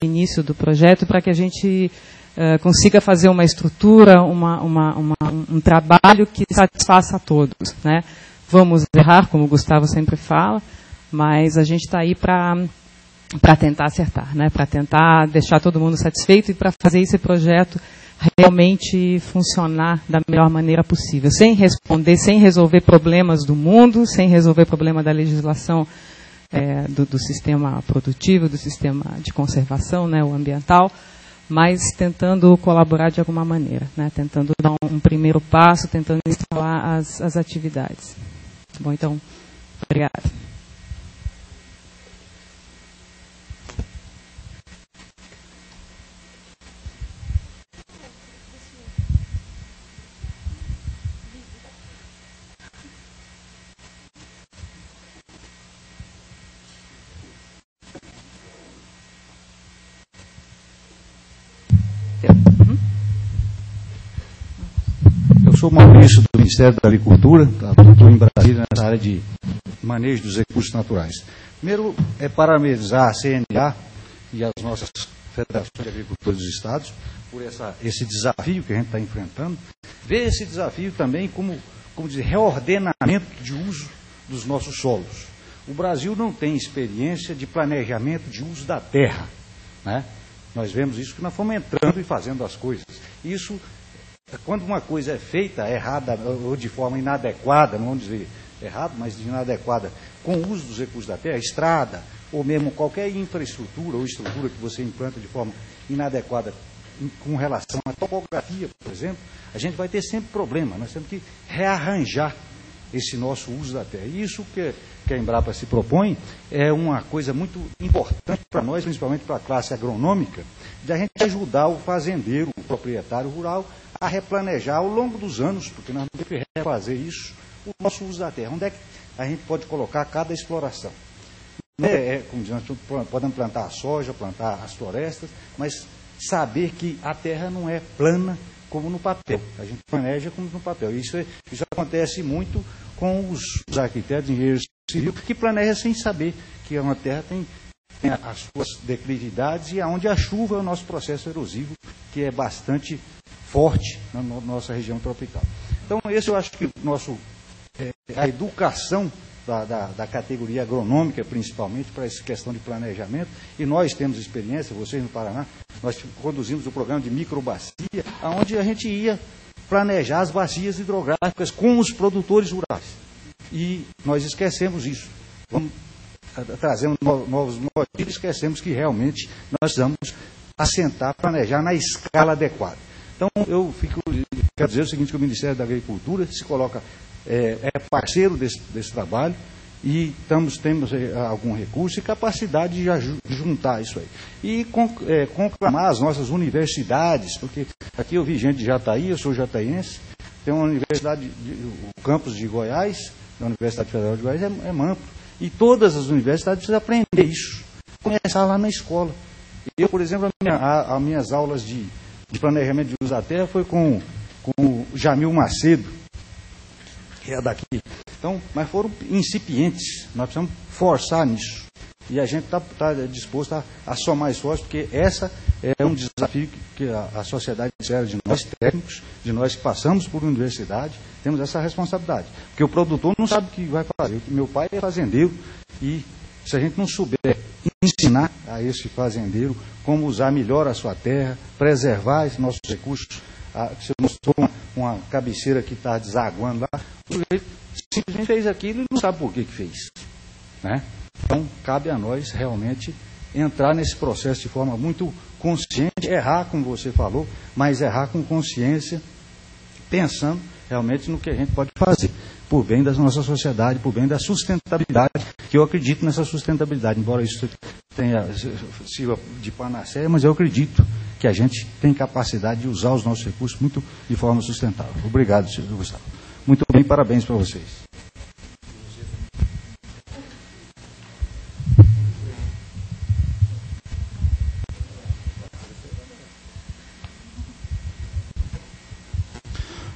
início do projeto, para que a gente consiga fazer uma estrutura, um trabalho que satisfaça a todos, né? Vamos errar, como o Gustavo sempre fala, mas a gente está aí para tentar acertar, né? Para tentar deixar todo mundo satisfeito e para fazer esse projeto realmente funcionar da melhor maneira possível, sem resolver problemas do mundo, sem resolver problema da legislação do sistema produtivo, do sistema de conservação, né, o ambiental, mas tentando colaborar de alguma maneira, né, tentando dar um primeiro passo, tentando instalar as atividades. Bom, então, obrigada. Eu sou Maurício, do Ministério da Agricultura, estou em Brasília nessa área de manejo dos recursos naturais. Primeiro, parabenizar a CNA e as nossas federações de agricultores dos estados por esse desafio que a gente está enfrentando. Ver esse desafio também como dizer, reordenamento de uso dos nossos solos. O Brasil não tem experiência de planejamento de uso da terra, né? Nós vemos isso que nós fomos entrando e fazendo as coisas. Isso, quando uma coisa é feita errada ou de forma inadequada, não vamos dizer errado, mas de inadequada, com o uso dos recursos da terra, estrada, ou mesmo qualquer infraestrutura ou estrutura que você implanta de forma inadequada com relação à topografia, por exemplo, a gente vai ter sempre problema. Nós temos que rearranjar esse nosso uso da terra. E isso que a Embrapa se propõe é uma coisa muito importante para nós, principalmente para a classe agronômica, de a gente ajudar o fazendeiro, o proprietário rural, a replanejar ao longo dos anos, porque nós temos que refazer isso, o nosso uso da terra. Onde é que a gente pode colocar cada exploração? Como dizemos, podemos plantar a soja, plantar as florestas, mas saber que a terra não é plana como no papel. A gente planeja como no papel. Isso acontece muito com os arquitetos, engenheiros civis, que planejam sem saber que uma terra tem as suas declividades e aonde a chuva é o nosso processo erosivo, que é bastante forte na nossa região tropical. Então, esse eu acho que a educação da categoria agronômica, principalmente, para essa questão de planejamento, e nós temos experiência, vocês no Paraná, nós conduzimos o programa de microbacia, onde a gente ia planejar as bacias hidrográficas com os produtores rurais. E nós esquecemos isso. Trazemos novos modelos e esquecemos que realmente nós precisamos assentar, planejar na escala adequada. Então, quero dizer o seguinte, que o Ministério da Agricultura se coloca, é parceiro desse trabalho e temos algum recurso e capacidade de juntar isso aí. E conclamar as nossas universidades, porque aqui eu vi gente de Jataí, eu sou jataiense, tem uma universidade, o campus de Goiás, da Universidade Federal de Goiás, é amplo. E todas as universidades precisam aprender isso, começar lá na escola. Eu, por exemplo, as minhas aulas de planejamento de uso da terra foi com o Jamil Macedo, que é daqui. Então, mas foram incipientes, nós precisamos forçar nisso. E a gente está disposto a somar esforços, porque essa é um desafio que a sociedade espera de nós técnicos, de nós que passamos por universidade, temos essa responsabilidade. Porque o produtor não sabe o que vai fazer. Meu pai é fazendeiro e se a gente não souber ensinar a esse fazendeiro como usar melhor a sua terra, preservar esses nossos recursos, você mostrou uma cabeceira que está desaguando lá, o sujeito simplesmente fez aquilo e não sabe por que fez, né? Então, cabe a nós realmente entrar nesse processo de forma muito consciente, errar, como você falou, mas errar com consciência, pensando realmente no que a gente pode fazer, por bem da nossa sociedade, por bem da sustentabilidade, que eu acredito nessa sustentabilidade, embora isso sirva de panaceia, mas eu acredito que a gente tem capacidade de usar os nossos recursos de forma sustentável. Obrigado, senhor Gustavo. Muito bem, parabéns para vocês.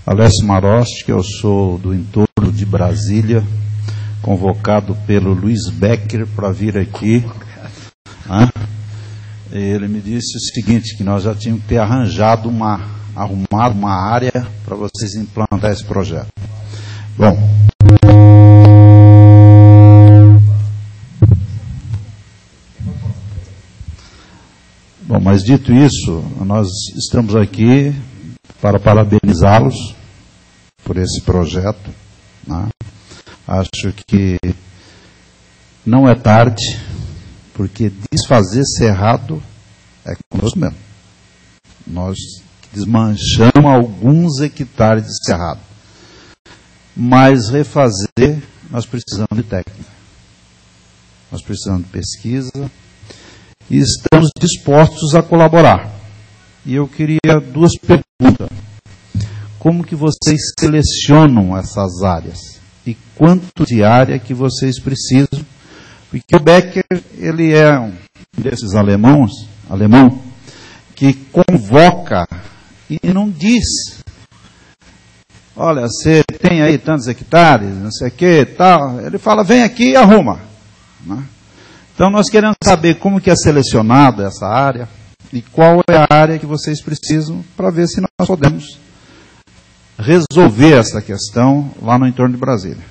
Alessio Marosti, que eu sou do entorno de Brasília, convocado pelo Luiz Becker para vir aqui Ele me disse o seguinte, que nós já tínhamos que ter arrumado uma área para vocês implantar esse projeto. Bom, mas dito isso, nós estamos aqui para parabenizá-los por esse projeto, né? Acho que não é tarde, porque desfazer cerrado é conosco mesmo. Nós desmanchamos alguns hectares de cerrado. Mas refazer, nós precisamos de técnica. Nós precisamos de pesquisa. E estamos dispostos a colaborar. E eu queria duas perguntas. Como que vocês selecionam essas áreas? E quanto de área que vocês precisam? Porque o Becker, ele é um desses alemão, que convoca e não diz. Olha, você tem aí tantos hectares, não sei o que, tal. Ele fala, vem aqui e arruma. Né? Então, nós queremos saber como que é selecionada essa área e qual é a área que vocês precisam para ver se nós podemos resolver essa questão lá no entorno de Brasília.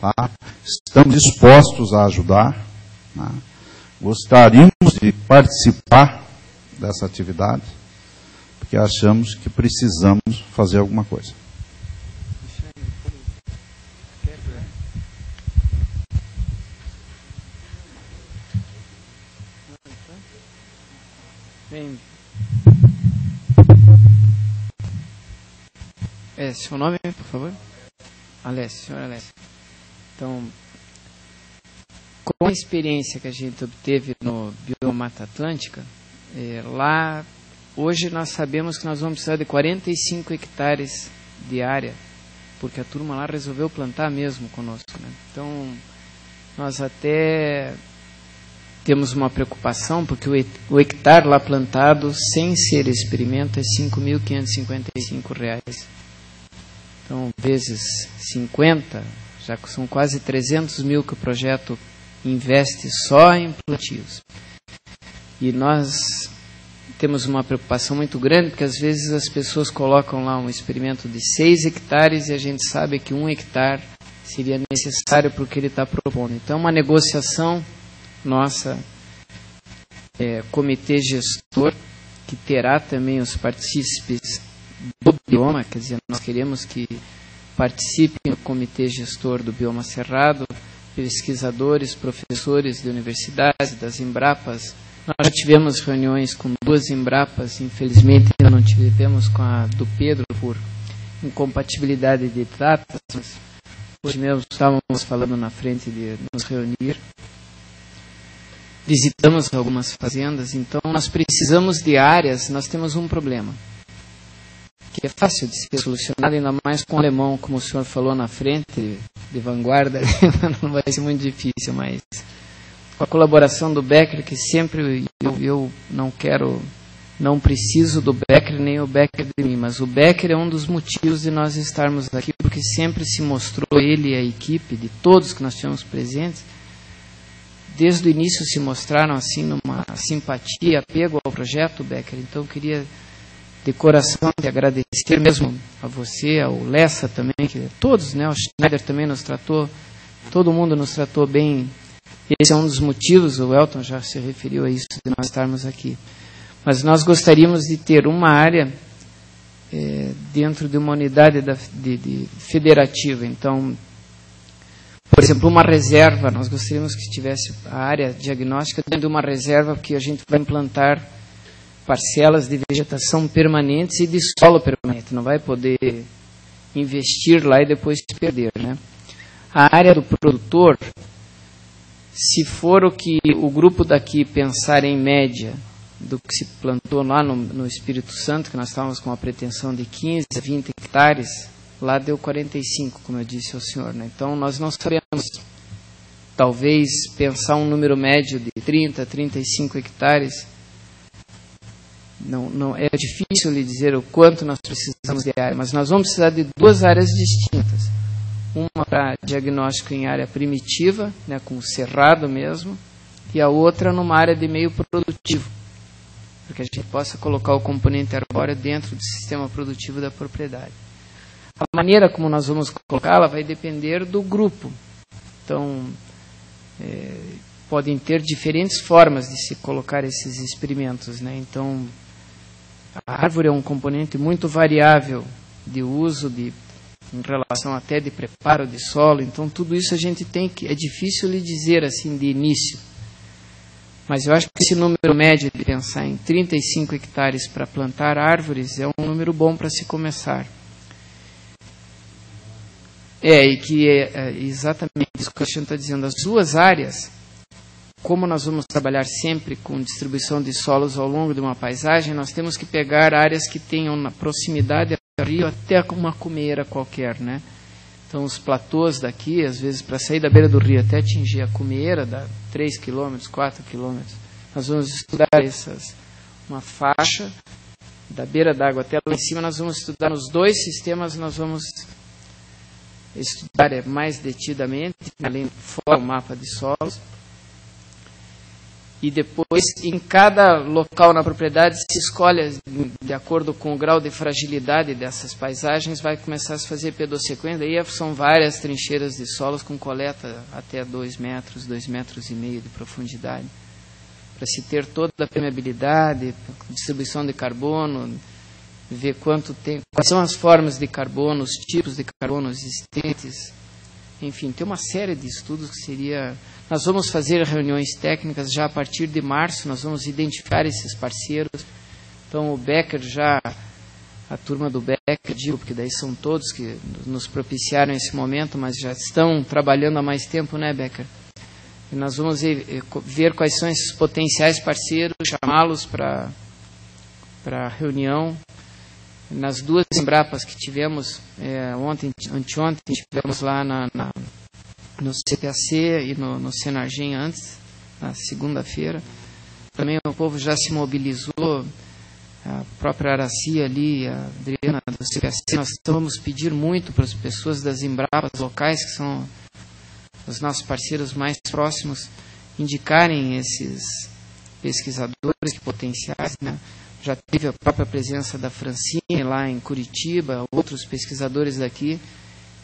Tá? Estamos dispostos a ajudar. Tá? Gostaríamos de participar dessa atividade, porque achamos que precisamos fazer alguma coisa. Bem, seu nome, por favor? Alessio, senhor Alessio. Então, com a experiência que a gente obteve no Bioma Mata Atlântica, lá, hoje nós sabemos que nós vamos precisar de 45 hectares de área, porque a turma lá resolveu plantar mesmo conosco, né? Então, nós até temos uma preocupação, porque o hectare lá plantado, sem ser experimento, é R$ 5.555. Então, vezes 50, já que são quase 300 mil que o projeto investe só em plantios. E nós temos uma preocupação muito grande, porque às vezes as pessoas colocam lá um experimento de 6 hectares e a gente sabe que 1 hectare seria necessário para o que ele está propondo. Então, uma negociação nossa, comitê gestor, que terá também os partícipes do bioma, quer dizer, nós queremos que participem do comitê gestor do bioma cerrado, pesquisadores, professores de universidades, das Embrapas. Nós já tivemos reuniões com 2 Embrapas, infelizmente ainda não tivemos com a do Pedro por incompatibilidade de datas, mas hoje mesmo estávamos falando na frente de nos reunir. Visitamos algumas fazendas, então nós precisamos de áreas, nós temos um problema, que é fácil de ser solucionado, ainda mais com o alemão, como o senhor falou na frente, de vanguarda, não vai ser muito difícil, mas com a colaboração do Becker, que sempre eu não preciso do Becker, nem o Becker de mim, mas o Becker é um dos motivos de nós estarmos aqui, porque sempre se mostrou, ele e a equipe, de todos que nós tivemos presentes, desde o início se mostraram assim numa simpatia, apego ao projeto, Becker. Então eu queria de coração te agradecer mesmo a você, ao Lessa também, que todos, né, o Schneider também nos tratou, todo mundo nos tratou bem. Esse é um dos motivos, o Elton já se referiu a isso, de nós estarmos aqui. Mas nós gostaríamos de ter uma área dentro de uma unidade federativa. Então, por exemplo, uma reserva, nós gostaríamos que tivesse a área diagnóstica dentro de uma reserva, porque a gente vai implantar parcelas de vegetação permanentes e de solo permanente. Não vai poder investir lá e depois se perder, né? A área do produtor, se for o que o grupo daqui pensar em média do que se plantou lá no Espírito Santo, que nós estávamos com uma pretensão de 15 a 20 hectares, lá deu 45, como eu disse ao senhor, né? Então, nós não sabemos, talvez, pensar um número médio de 30, 35 hectares. Não, é difícil lhe dizer o quanto nós precisamos de área, mas nós vamos precisar de 2 áreas distintas. Uma para diagnóstico em área primitiva, né, com cerrado mesmo, e a outra numa área de meio produtivo. para que a gente possa colocar o componente arbóreo dentro do sistema produtivo da propriedade. A maneira como nós vamos colocá-la vai depender do grupo. Então, podem ter diferentes formas de se colocar esses experimentos, né? Então, a árvore é um componente muito variável de uso, em relação até de preparo de solo. Então, tudo isso a gente tem que... É difícil lhe dizer assim de início. Mas eu acho que esse número médio de pensar em 35 hectares para plantar árvores é um número bom para se começar. E que é exatamente isso que a gente está dizendo. As duas áreas, como nós vamos trabalhar sempre com distribuição de solos ao longo de uma paisagem, nós temos que pegar áreas que tenham na proximidade ao rio até uma cumeira qualquer, né? Então, os platôs daqui, às vezes, para sair da beira do rio até atingir a cumeira, dá 3 km, 4 km. Nós vamos estudar uma faixa da beira d'água até lá em cima. Nós vamos estudar nos dois sistemas, nós vamos estudar mais detidamente, além fora o mapa de solos. E depois, em cada local na propriedade, se escolhe, de acordo com o grau de fragilidade dessas paisagens, vai começar a se fazer pedossequência. Daí são várias trincheiras de solos com coleta até 2 metros, 2,5 metros de profundidade, para se ter toda a permeabilidade, distribuição de carbono, ver quais são as formas de carbono, os tipos de carbono existentes. Enfim, tem uma série de estudos que seria... Nós vamos fazer reuniões técnicas já a partir de março, nós vamos identificar esses parceiros. Então, o Becker a turma do Becker, digo, porque daí são todos que nos propiciaram esse momento, mas já estão trabalhando há mais tempo, né, Becker? E nós vamos ver quais são esses potenciais parceiros, chamá-los para a reunião. Nas duas Embrapas que tivemos, anteontem, tivemos lá no CPAC e no Senargem antes, na segunda-feira. Também o povo já se mobilizou, a própria Araci ali, a Adriana do CPAC. Nós vamos pedir muito para as pessoas das Embrapas locais, que são os nossos parceiros mais próximos, indicarem esses pesquisadores potenciais, né? Já teve a própria presença da Francine lá em Curitiba, outros pesquisadores daqui,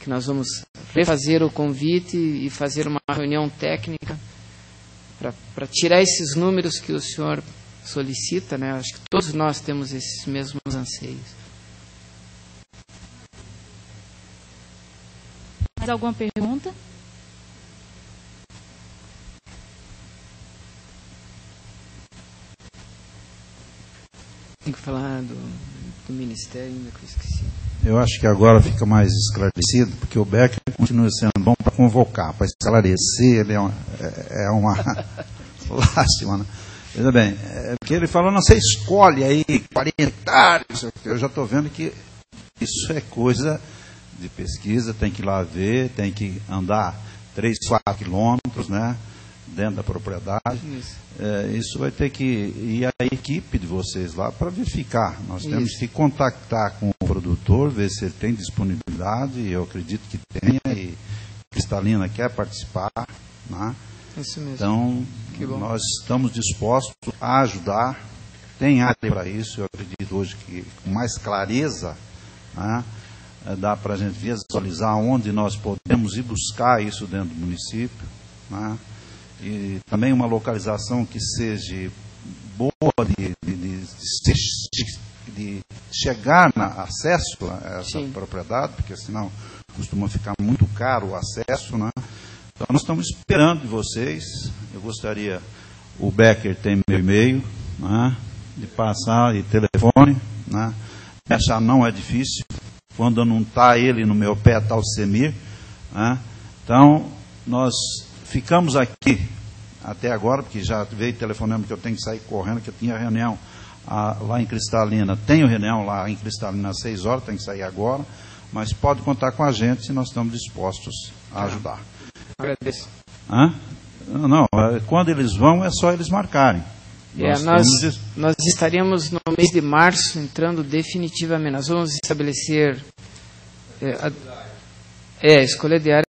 que nós vamos refazer o convite e fazer uma reunião técnica para tirar esses números que o senhor solicita, né? Acho que todos nós temos esses mesmos anseios. Mais alguma pergunta? Tem que falar do Ministério, ainda que eu esqueci. Eu acho que agora fica mais esclarecido, porque o Becker continua sendo bom para convocar, para esclarecer, ele é uma lástima, né? Veja bem, porque ele falou, não, você escolhe aí 40 hectares, eu já estou vendo que isso é coisa de pesquisa, tem que ir lá ver, tem que andar 3, 4 quilômetros, né, dentro da propriedade. Isso vai ter que ir a equipe de vocês lá para verificar. Nós temos que contactar com o produtor, ver se ele tem disponibilidade, eu acredito que tenha, e Cristalina quer participar, né? Isso mesmo. Então, nós estamos dispostos a ajudar, tem área para isso, eu acredito hoje que com mais clareza, né, dá para a gente visualizar onde nós podemos ir buscar isso dentro do município, né? E também uma localização que seja boa de chegar no acesso a essa propriedade, porque senão costuma ficar muito caro o acesso, né? Então nós estamos esperando de vocês. Eu gostaria, o Becker tem meu e-mail, né, de passar, e telefone, né? Achar não é difícil. Quando não está ele no meu pé, está o Semir, né? Então nós ficamos aqui até agora, porque já veio telefonando que eu tenho que sair correndo, que eu tinha reunião lá em Cristalina. Tenho reunião lá em Cristalina às 6 horas, tenho que sair agora, mas pode contar com a gente se nós estamos dispostos a ajudar. Agradeço. Não, quando eles vão é só eles marcarem. Nós estaremos no mês de março entrando definitivamente. Nós vamos estabelecer escolha de área